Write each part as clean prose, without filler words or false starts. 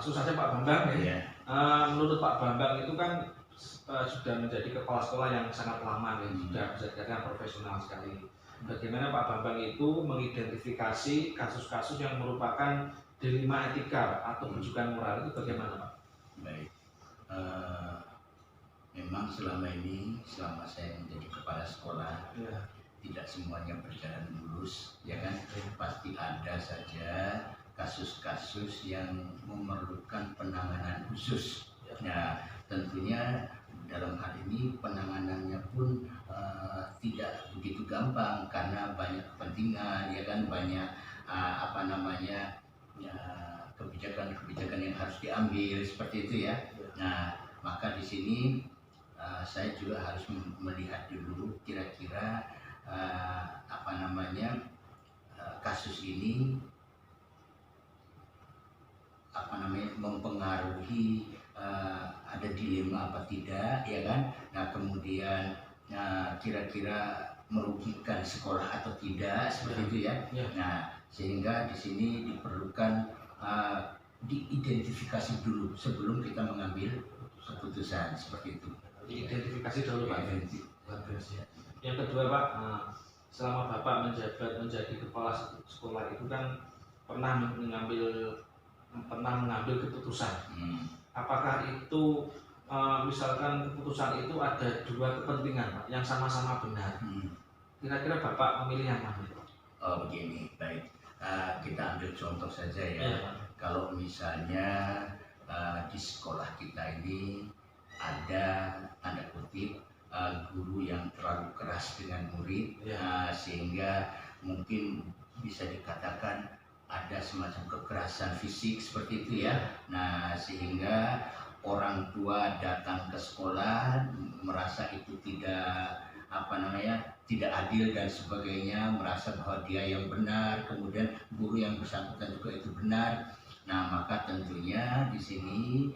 langsung saja Pak Bambang ya. Ya. Menurut Pak Bambang itu kan sudah menjadi kepala sekolah yang sangat lama ya, sudah bisa dikatakan profesional sekali. Bagaimana Pak Bambang itu mengidentifikasi kasus-kasus yang merupakan dilema etika atau rujukan moral itu bagaimana Pak? Baik. Memang selama saya menjadi kepala sekolah, Ya. tidak semuanya berjalan mulus, ya kan? Pasti ada saja kasus-kasus yang memerlukan penanganan khusus. Nah, tentunya dalam hal ini penanganannya pun tidak begitu gampang karena banyak kepentingan, ya kan? Banyak kebijakan-kebijakan yang harus diambil seperti itu ya. Nah, maka di sini saya juga harus melihat dulu kira-kira kasus ini mempengaruhi ada dilema apa tidak, ya kan? Nah, kemudian kira-kira merugikan sekolah atau tidak seperti itu ya. Nah, sehingga di sini diperlukan diidentifikasi dulu sebelum kita mengambil keputusan seperti itu. Diidentifikasi dulu Pak. Yang kedua Pak, selama Bapak menjadi kepala sekolah itu kan pernah mengambil keputusan. Apakah itu misalkan keputusan itu ada dua kepentingan Pak, yang sama-sama benar? Kira-kira Bapak memilih yang mana? Oh begini, baik. Kita ambil contoh saja ya. Kalau misalnya di sekolah kita ini ada tanda kutip guru yang terlalu keras dengan murid, sehingga mungkin bisa dikatakan ada semacam kekerasan fisik seperti itu ya. Nah, sehingga orang tua datang ke sekolah merasa itu tidak adil dan sebagainya, merasa bahwa dia yang benar, kemudian guru yang bersangkutan juga itu benar. Nah, maka tentunya di sini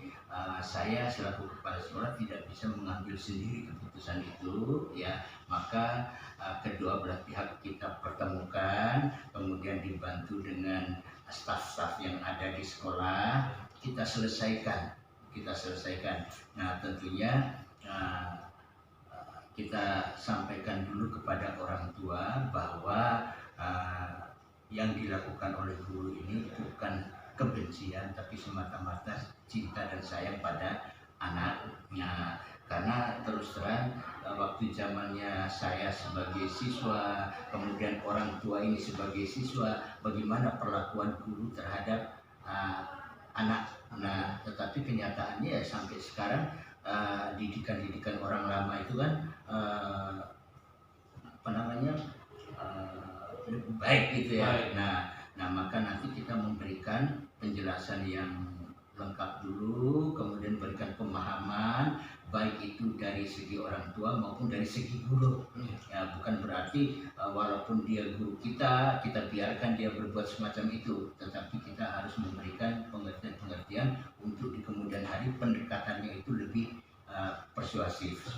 saya selaku kepala sekolah tidak bisa mengambil sendiri keputusan itu ya. Maka kedua belah pihak kita pertemukan, kemudian dibantu dengan staf-staf yang ada di sekolah, kita selesaikan. Nah, tentunya kita sampaikan dulu kepada orang tua bahwa yang dilakukan oleh guru ini bukan kebencian, tapi semata-mata cinta dan sayang pada anaknya. Karena terus terang waktu zamannya saya sebagai siswa, kemudian orang tua ini sebagai siswa, bagaimana perlakuan guru terhadap anak. Nah, tetapi kenyataannya sampai sekarang didikan-didikan orang lama itu kan baik gitu ya. Nah, maka nanti kita memberikan penjelasan yang lengkap dulu, kemudian berikan pemahaman baik itu dari segi orang tua maupun dari segi guru. Ya, bukan berarti walaupun dia guru kita biarkan dia berbuat semacam itu, tetapi kita harus memberikan pengertian-pengertian untuk di kemudian hari pendekatannya itu lebih persuasif.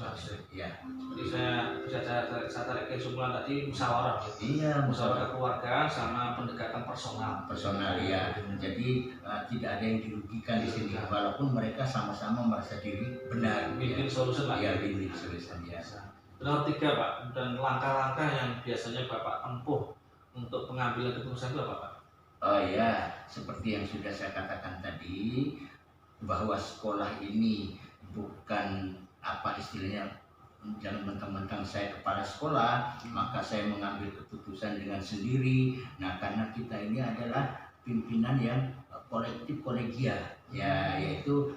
Ya. Jadi saya tarik kesimpulan tadi musyawarah. Iya, musyawarah keluarga sama pendekatan personal ya. Jadi tidak ada yang dirugikan di sini, walaupun mereka sama-sama merasa diri benar. Win-win solution lah. Ya, win-win solution ya. Nomor 3 Pak, dan langkah-langkah yang biasanya Bapak tempuh untuk pengambilan keputusan itu apa Pak? Oh ya, seperti yang sudah saya katakan tadi, bahwa sekolah ini bukan jangan mentang-mentang saya kepala sekolah maka saya mengambil keputusan dengan sendiri. Nah, karena kita ini adalah pimpinan yang kolektif kolegial ya, yaitu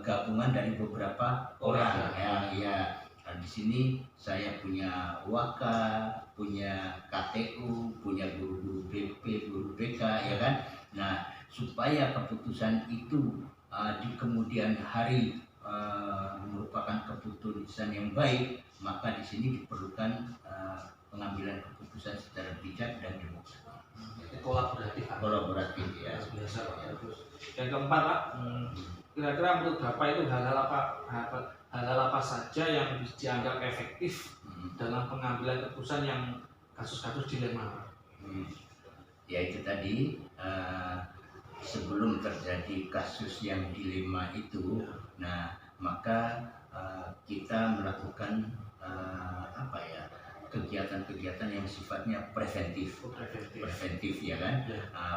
gabungan dari beberapa orang ya. Nah, di sini saya punya waka, punya KTU, punya guru-guru BP, guru BK ya kan. Nah, supaya keputusan itu di kemudian hari merupakan keputusan yang baik, maka di sini diperlukan pengambilan keputusan secara bijak dan demokratis. Kolaboratif ya. Biasa Pak. Yang keempat Pak, kira-kira menurut Bapak itu hal-hal apa saja yang dianggap efektif dalam pengambilan keputusan yang kasus-kasus dilema Pak? Ya itu tadi sebelum terjadi kasus yang dilema itu, nah maka kita melakukan apa ya, kegiatan-kegiatan yang sifatnya preventif, ya kan?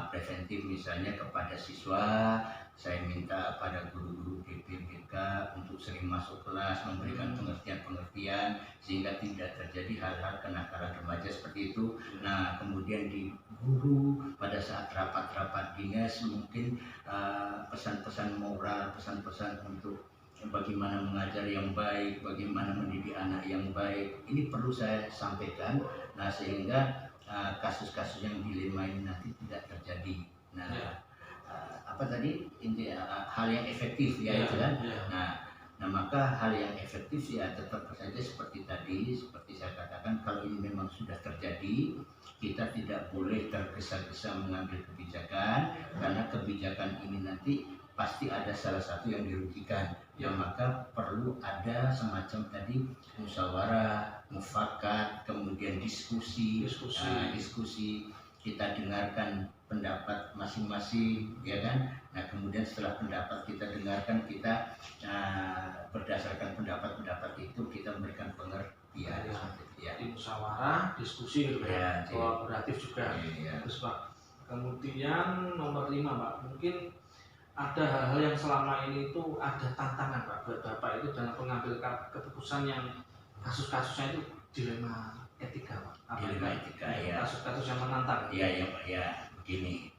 Preventif misalnya kepada siswa, saya minta pada guru-guru DPBK untuk sering masuk kelas, memberikan pengertian-pengertian sehingga tidak terjadi hal-hal kenakalan remaja seperti itu. Nah, kemudian di guru pada saat rapat-rapat dinas mungkin pesan-pesan moral, pesan-pesan untuk bagaimana mengajar yang baik, bagaimana mendidik anak yang baik, ini perlu saya sampaikan. Nah, sehingga kasus-kasus yang dilema ini nanti tidak terjadi. Nah, apa tadi inti hal yang efektif ya itu kan. Nah, maka hal yang efektif ya tetap saja seperti tadi, seperti saya katakan, kalau ini memang sudah terjadi, kita tidak boleh tergesa-gesa mengambil kebijakan, karena kebijakan ini nanti pasti ada salah satu yang dirugikan. Ya, maka perlu ada semacam tadi musyawarah, mufakat, kemudian diskusi. Kita dengarkan pendapat masing-masing, ya kan? Nah, kemudian setelah pendapat kita dengarkan, kita berdasarkan pendapat-pendapat itu kita memberikan pengertian. Di musyawarah, diskusi gitu ya, kolaboratif juga. Terus Pak, kemudian nomor 5 Pak, mungkin ada hal-hal yang selama ini itu ada tantangan Pak buat Bapak itu dalam pengambil keputusan yang kasus-kasusnya itu dilema etika Pak. Dilema etika ya. Kasus-kasus yang menantang. Iya, begini.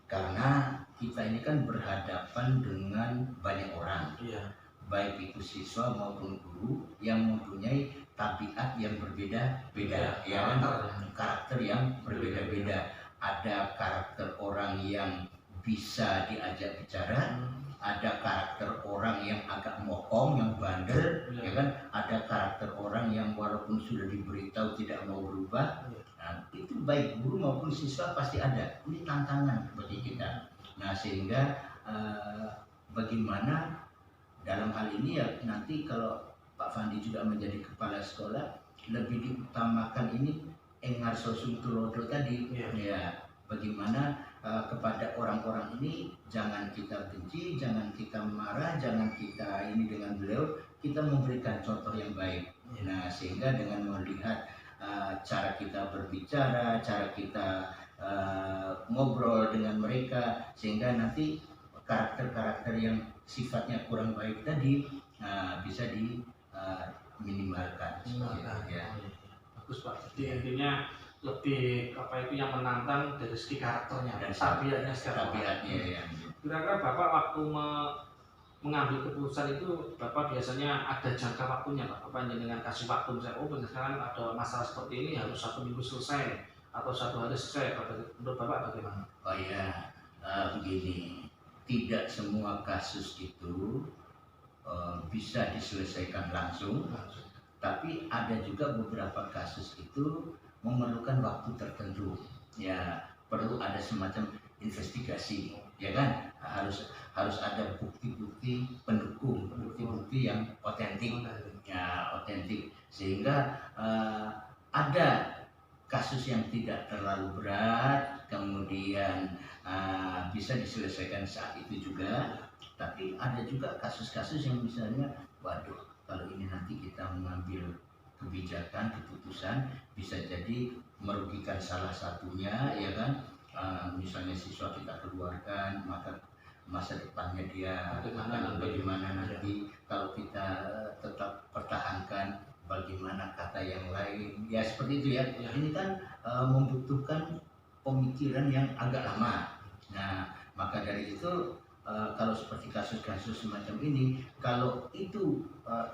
Karena kita ini kan berhadapan dengan banyak orang. Iya. Baik itu siswa maupun guru yang mempunyai tabiat yang berbeda-beda, ya kan? Karakter yang berbeda-beda. Ada karakter orang yang bisa diajak bicara, ada karakter orang yang agak mokong, yang bandel, ya kan? Ada karakter orang yang walaupun sudah diberitahu tidak mau berubah. Nah, itu baik guru maupun siswa pasti ada. Ini tantangan bagi kita. Nah, sehingga bagaimana dalam hal ini ya nanti kalau Pak Fandi juga menjadi kepala sekolah, lebih diutamakan ini engar sosum tulodo tadi. Ya, bagaimana kepada orang-orang ini jangan kita benci, jangan kita marah, jangan kita ini dengan beliau, kita memberikan contoh yang baik. Nah, sehingga dengan melihat cara kita berbicara, cara kita ngobrol dengan mereka, sehingga nanti karakter-karakter yang sifatnya kurang baik tadi bisa diminimalkan. Ya. Bagus Pak. Jadi intinya lebih apa itu yang menantang dari segi karakternya dan tabiatnya ya. Kira-kira Bapak waktu mengambil keputusan itu Bapak biasanya ada jangka waktunya Pak? Bapak dengan kasih waktu misalnya, misalkan ada masalah seperti ini harus 1 minggu selesai atau 1 hari selesai. Menurut Bapak bagaimana? Oh iya, begini, tidak semua kasus itu bisa diselesaikan langsung. Tapi ada juga beberapa kasus itu memerlukan waktu tertentu. Ya, perlu ada semacam investigasi, ya kan? Harus ada bukti-bukti pendukung, bukti-bukti yang otentik. Ya, otentik. Sehingga ada kasus yang tidak terlalu berat, kemudian bisa diselesaikan saat itu juga. Tapi ada juga kasus-kasus yang misalnya, waduh, kalau ini nanti kita mengambil kebijakan, keputusan bisa jadi merugikan salah satunya, ya kan? Misalnya siswa kita keluarkan, maka masa depannya dia bagaimana nanti. Kalau kita tetap pertahankan, bagaimana kata yang lain, ya seperti itu ya. Ini kan membutuhkan pemikiran yang agak lama. Nah, maka dari itu kalau seperti kasus-kasus semacam ini, kalau itu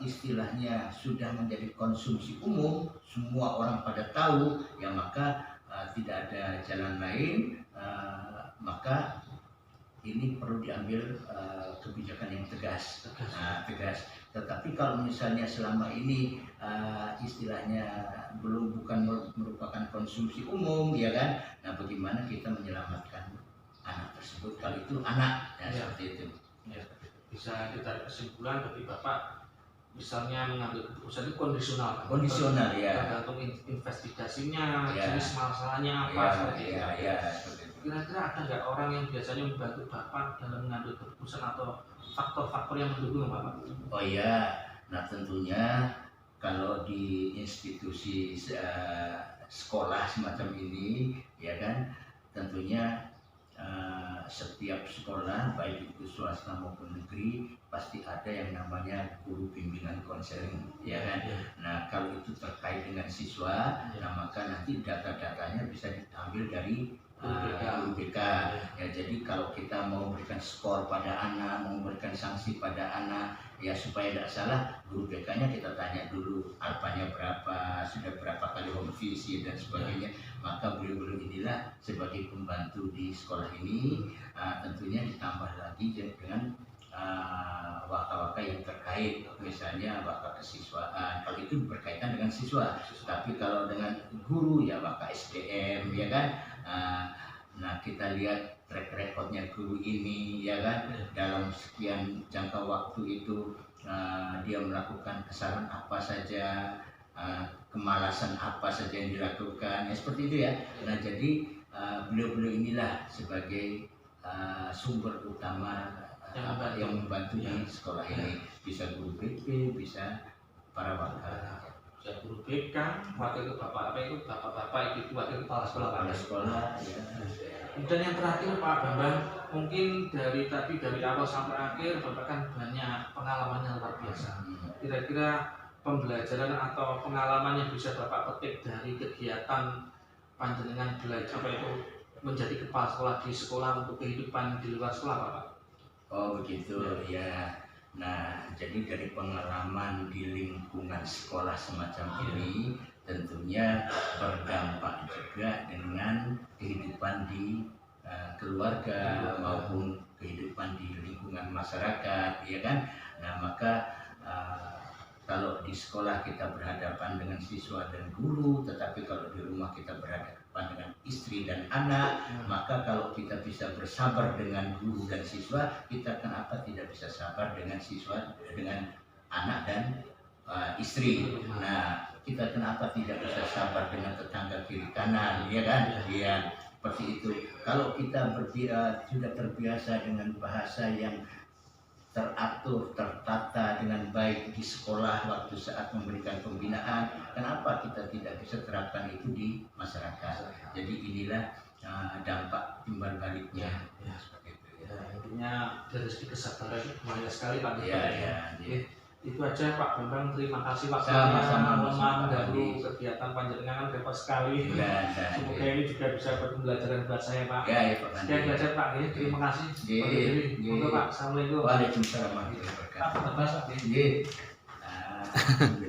istilahnya sudah menjadi konsumsi umum, semua orang pada tahu, ya maka tidak ada jalan lain, maka ini perlu diambil kebijakan yang tegas. Tegas. Tetapi kalau misalnya selama ini istilahnya bukan merupakan konsumsi umum, ya kan? Nah, bagaimana kita menyelamatkan anak tersebut kalau itu anak, ya seperti itu. Ya, bisa kita kesimpulan bagi Bapak misalnya mengambil keputusan itu kondisional kan? Kondisional ya. Tergantung investigasinya, jenis masalahnya apa seperti itu. Ya, seperti itu. kira-kira ada nggak orang yang biasanya membantu Bapak dalam mengambil keputusan atau faktor-faktor yang mendukung Bapak? Oh iya, nah tentunya kalau di institusi sekolah semacam ini, ya kan, tentunya setiap sekolah baik itu swasta maupun negeri pasti ada yang namanya guru bimbingan konseling, ya kan. Nah kalau itu terkait dengan siswa, nah maka nanti data-datanya bisa diambil dari guru BK. Ya, jadi kalau kita mau memberikan skor pada anak, mau memberikan sanksi pada anak, ya supaya tidak salah, guru BK-nya kita tanya dulu alfanya berapa, sudah berapa kali home visit dan sebagainya. Maka beliau-beliau inilah sebagai pembantu di sekolah ini, tentunya ditambah lagi dengan waka-waka yang terkait, misalnya waka kesiswaan, kalau itu berkaitan dengan siswa. Tapi kalau dengan guru ya waka SDM, ya kan. Nah kita lihat track recordnya guru ini, ya kan, dalam sekian jangka waktu itu dia melakukan kesalahan apa saja, kemalasan apa saja yang dilakukan, ya seperti itu ya. Nah jadi beliau-beliau inilah sebagai sumber utama yang membantu di sekolah ini, bisa guru BP, bisa para wakil. Bisa guru BK, wakil itu bapak apa itu bapak-bapak itu wakil kepala sekolah. Kepala sekolah, ya. Dan yang terakhir Pak Bambang, mungkin dari awal sampai akhir Bapak kan banyak pengalaman yang luar biasa. Kira-kira pembelajaran atau pengalaman yang bisa Bapak petik dari kegiatan panjenengan belajar apa itu menjadi kepala sekolah di sekolah untuk kehidupan di luar sekolah Bapak? Oh begitu ya. Nah jadi dari pengalaman di lingkungan sekolah semacam ini tentunya berdampak juga dengan kehidupan di keluarga maupun kehidupan di lingkungan masyarakat, ya kan. Nah maka kalau di sekolah kita berhadapan dengan siswa dan guru, tetapi kalau di rumah kita berhadapan dengan istri dan anak, maka kalau kita bisa bersabar dengan guru dan siswa, kita kenapa tidak bisa sabar dengan siswa, dengan anak dan istri. Nah kita kenapa tidak bisa sabar dengan tetangga kiri kanan, ya kan? Iya, seperti itu. Kalau kita sudah terbiasa dengan bahasa yang teratur, tertata dengan baik di sekolah waktu saat memberikan pembinaan, kenapa kita tidak bisa terapkan itu di masyarakat? Jadi inilah dampak timbal baliknya. Ya, seperti itu. Ya, intinya dari segi kesabaran itu banyak sekali Pak. Ya. Itu aja Pak Bambang, terima kasih waktunya. Sama-sama mengganggu kegiatan panjenengan repot sekali. Semoga ini juga bisa buat pembelajaran buat saya Pak. Ya Pak. Sekian belajar Pak, terima kasih. Monggo Pak, assalamualaikum. Waalaikumsalam warahmatullahi wabarakatuh. Pak,